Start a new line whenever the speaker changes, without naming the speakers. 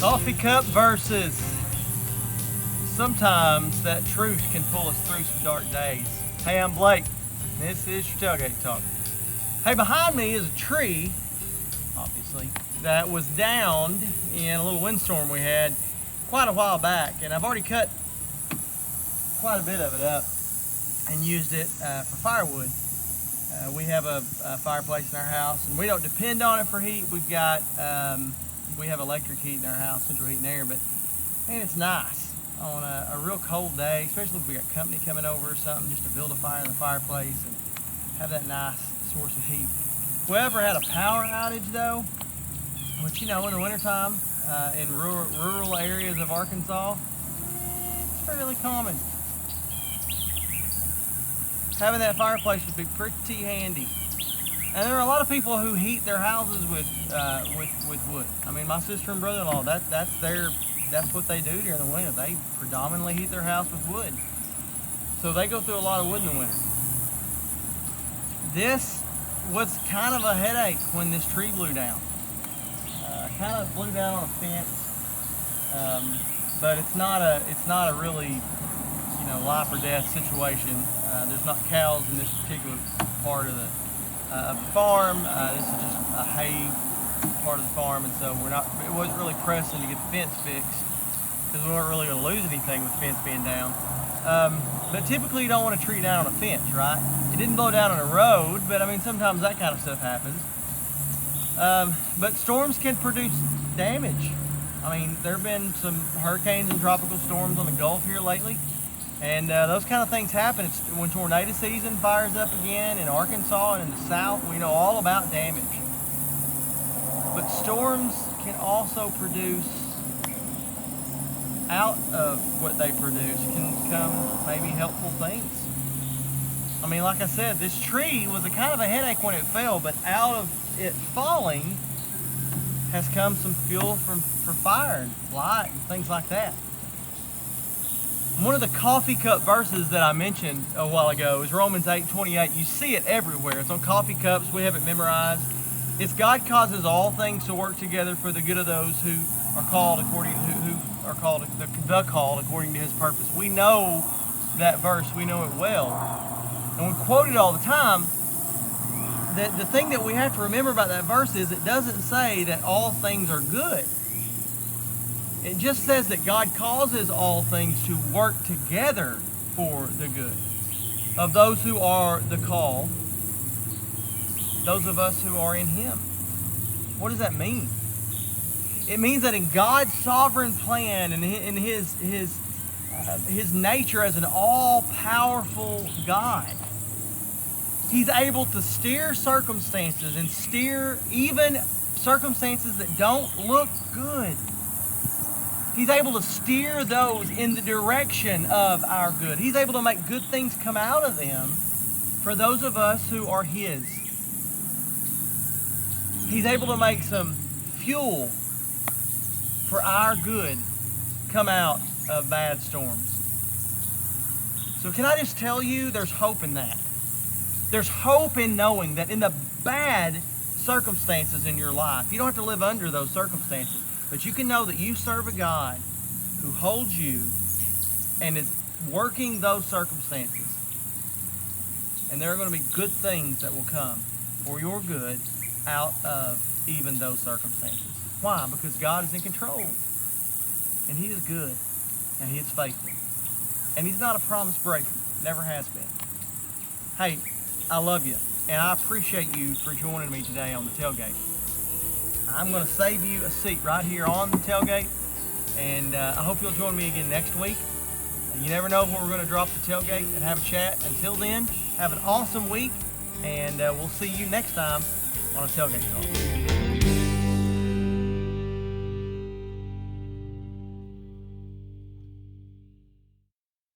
Coffee cup versus. Sometimes that truth can pull us through some dark days. Hey, I'm Blake. This is your Tailgate Talk. Hey, behind me is a tree, obviously, that was downed in a little windstorm we had quite a while back. And I've already cut quite a bit of it up and used it for firewood. We have a fireplace in our house, and we don't depend on it for heat. We have electric heat in our house, central heat and air, but man, it's nice on a real cold day, especially if we got company coming over or something, just to build a fire in the fireplace and have that nice source of heat. If we ever had a power outage though, which in the wintertime in rural areas of Arkansas, it's fairly common. Having that fireplace would be pretty handy. And there are a lot of people who heat their houses with wood. I mean, my sister and brother-in-law, that's what they do during the winter. They predominantly heat their house with wood. So they go through a lot of wood in the winter. This was kind of a headache when this tree blew down. Kind of blew down on a fence, but it's not a really life or death situation. There's not cows in this particular part of the farm. This is just a hay part of the farm, and so it wasn't really pressing to get the fence fixed because we weren't really going to lose anything with the fence being down. But typically you don't want a tree down on a fence, right? It didn't blow down on a road, but I mean sometimes that kind of stuff happens. But storms can produce damage. I mean, there have been some hurricanes and tropical storms on the Gulf here lately. And those kind of things happen. It's when tornado season fires up again in Arkansas and in the South, we know all about damage. But storms can also produce, out of what they produce, can come maybe helpful things. I mean, like I said, this tree was a kind of a headache when it fell, but out of it falling has come some fuel for fire and light and things like that. One of the coffee cup verses that I mentioned a while ago is Romans 8:28. You see it everywhere. It's on coffee cups. We have it memorized. It's God causes all things to work together for the good of those who are called according to His purpose. We know that verse. We know it well, and we quote it all the time. The thing that we have to remember about that verse is it doesn't say that all things are good. It just says that God causes all things to work together for the good of those who are the called, those of us who are in Him. What does that mean? It means that in God's sovereign plan and in His nature as an all-powerful God, He's able to steer circumstances and steer even circumstances that don't look good. He's able to steer those in the direction of our good. He's able to make good things come out of them for those of us who are His. He's able to make some fuel for our good come out of bad storms. So can I just tell you, there's hope in that. There's hope in knowing that in the bad circumstances in your life, you don't have to live under those circumstances. But you can know that you serve a God who holds you and is working those circumstances. And there are going to be good things that will come for your good out of even those circumstances. Why? Because God is in control. And He is good. And He is faithful. And He's not a promise breaker. Never has been. Hey, I love you. And I appreciate you for joining me today on the tailgate. I'm going to save you a seat right here on the tailgate, and I hope you'll join me again next week. You never know when we're going to drop the tailgate and have a chat. Until then, have an awesome week, and we'll see you next time on a Tailgate Talk.